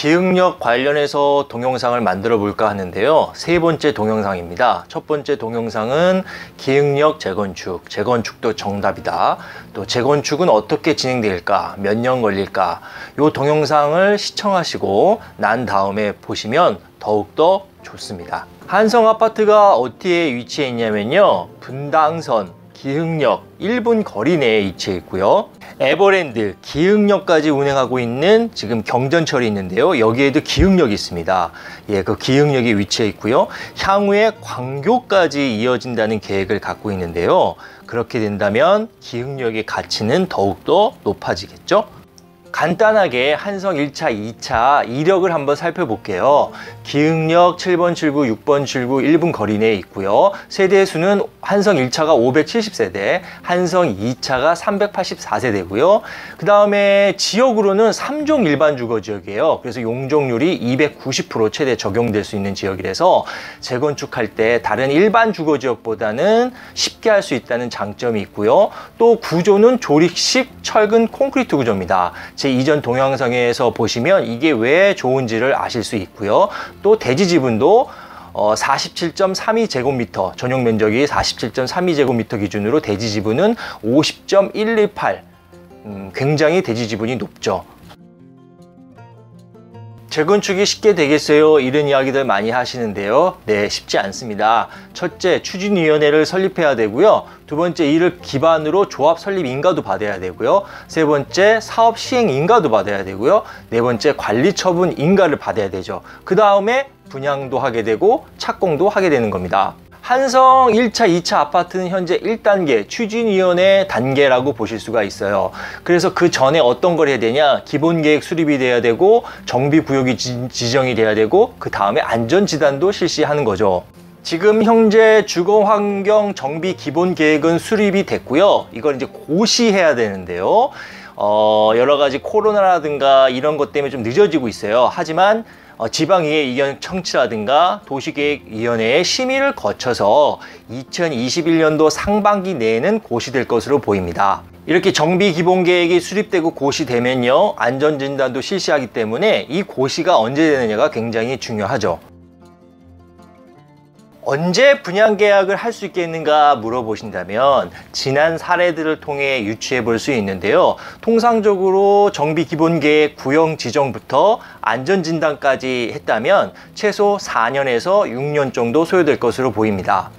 기흥역 관련해서 동영상을 만들어 볼까 하는데요. 세 번째 동영상입니다. 첫 번째 동영상은 기흥역 재건축, 재건축도 정답이다. 또 재건축은 어떻게 진행될까, 몇 년 걸릴까, 이 동영상을 시청하시고 난 다음에 보시면 더욱더 좋습니다. 한성 아파트가 어디에 위치해 있냐면요, 분당선 기흥역 1분 거리 내에 위치해 있고요. 에버랜드 기흥역까지 운행하고 있는 지금 경전철이 있는데요. 여기에도 기흥역이 있습니다. 예, 그 기흥역이 위치해 있고요. 향후에 광교까지 이어진다는 계획을 갖고 있는데요. 그렇게 된다면 기흥역의 가치는 더욱더 높아지겠죠. 간단하게 한성 1차, 2차 이력을 한번 살펴볼게요. 기흥역 7번 출구, 6번 출구 1분 거리 내에 있고요. 세대수는 한성 1차가 570세대, 한성 2차가 384세대고요. 그 다음에 지역으로는 3종 일반 주거 지역이에요. 그래서 용적률이 290% 최대 적용될 수 있는 지역이라서 재건축할 때 다른 일반 주거 지역보다는 쉽게 할 수 있다는 장점이 있고요. 또 구조는 조립식 철근 콘크리트 구조입니다. 제 이전 동영상에서 보시면 이게 왜 좋은지를 아실 수 있고요. 또 대지 지분도 47.32제곱미터, 전용 면적이 47.32제곱미터 기준으로 대지 지분은 50.118, 굉장히 대지 지분이 높죠. 재건축이 쉽게 되겠어요? 이런 이야기들 많이 하시는데요. 네, 쉽지 않습니다. 첫째, 추진위원회를 설립해야 되고요. 두 번째, 이를 기반으로 조합 설립 인가도 받아야 되고요. 세 번째, 사업 시행 인가도 받아야 되고요. 네 번째, 관리 처분 인가를 받아야 되죠. 그 다음에 분양도 하게 되고 착공도 하게 되는 겁니다. 한성 1차, 2차 아파트는 현재 1단계 추진위원회 단계라고 보실 수가 있어요. 그래서 그 전에 어떤 걸 해야 되냐, 기본계획 수립이 돼야 되고 정비구역이 지정이 돼야 되고 그 다음에 안전진단도 실시하는 거죠. 지금 현재 주거환경 정비 기본계획은 수립이 됐고요. 이걸 이제 고시해야 되는데요. 여러 가지 코로나라든가 이런 것 때문에 좀 늦어지고 있어요. 하지만 지방의회 의견 청취라든가 도시계획위원회의 심의를 거쳐서 2021년도 상반기 내에는 고시될 것으로 보입니다. 이렇게 정비 기본계획이 수립되고 고시되면요, 안전진단도 실시하기 때문에 이 고시가 언제 되느냐가 굉장히 중요하죠. 언제 분양계약을 할 수 있겠는가 물어보신다면 지난 사례들을 통해 유추해 볼 수 있는데요. 통상적으로 정비기본계획 구형 지정부터 안전진단까지 했다면 최소 4년에서 6년 정도 소요될 것으로 보입니다.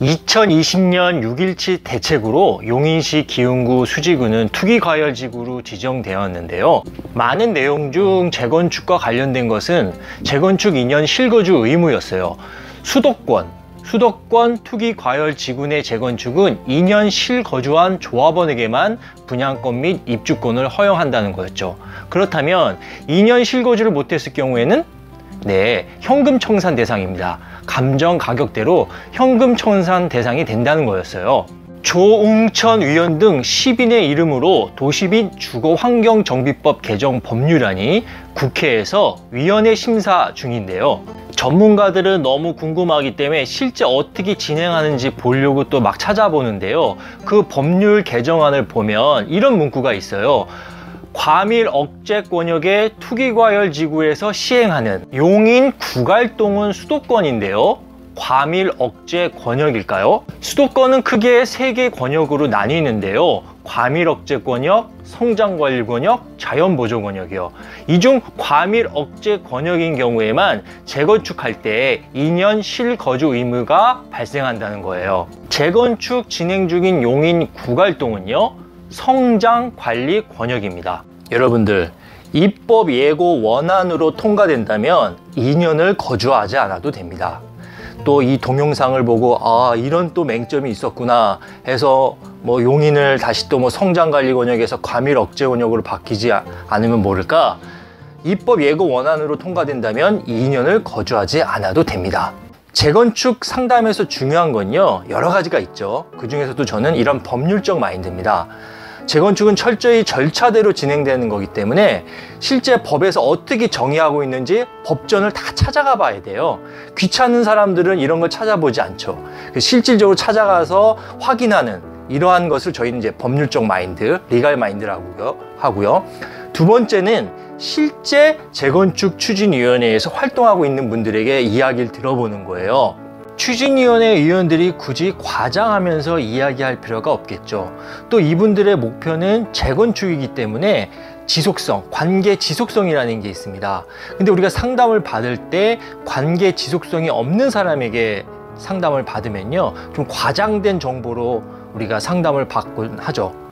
2020년 6.17 대책으로 용인시 기흥구 수지구는 투기과열지구로 지정되었는데요. 많은 내용 중 재건축과 관련된 것은 재건축 2년 실거주 의무였어요. 수도권 투기과열지구 내 재건축은 2년 실거주한 조합원에게만 분양권 및 입주권을 허용한다는 거였죠. 그렇다면 2년 실거주를 못했을 경우에는 현금 청산 대상입니다. 감정 가격대로 현금 청산 대상이 된다는 거였어요. 조웅천 위원 등 10인의 이름으로 도시및 주거환경정비법 개정 법률안이 국회에서 위원회 심사 중인데요. 전문가들은 너무 궁금하기 때문에 실제 어떻게 진행하는지 보려고 또 막 찾아보는데요. 그 법률 개정안을 보면 이런 문구가 있어요. 과밀 억제 권역의 투기과열 지구에서 시행하는 용인 구갈동은 수도권인데요. 과밀 억제 권역일까요? 수도권은 크게 3개 권역으로 나뉘는데요. 과밀 억제 권역, 성장관리 권역, 자연보존 권역이요. 이 중 과밀 억제 권역인 경우에만 재건축할 때 2년 실거주 의무가 발생한다는 거예요. 재건축 진행 중인 용인 구갈동은요, 성장관리 권역입니다. 여러분들, 입법 예고 원안으로 통과된다면 2년을 거주하지 않아도 됩니다. 또 이 동영상을 보고 이런 또 맹점이 있었구나 해서 용인을 다시 또 성장관리 권역에서 과밀 억제 권역으로 바뀌지 않으면 모를까, 입법 예고 원안으로 통과된다면 2년을 거주하지 않아도 됩니다. 재건축 상담에서 중요한 건요, 여러 가지가 있죠. 그 중에서도 저는 이런 법률적 마인드입니다. 재건축은 철저히 절차대로 진행되는 거기 때문에 실제 법에서 어떻게 정의하고 있는지 법전을 다 찾아가 봐야 돼요. 귀찮은 사람들은 이런 걸 찾아보지 않죠. 실질적으로 찾아가서 확인하는 이러한 것을 저희는 이제 법률적 마인드, 리갈 마인드라고 하고요. 두 번째는 실제 재건축 추진위원회에서 활동하고 있는 분들에게 이야기를 들어보는 거예요. 추진위원회 의원들이 굳이 과장하면서 이야기할 필요가 없겠죠. 또 이분들의 목표는 재건축이기 때문에 지속성, 관계 지속성이라는 게 있습니다. 근데 우리가 상담을 받을 때 관계 지속성이 없는 사람에게 상담을 받으면요, 좀 과장된 정보로 우리가 상담을 받곤 하죠.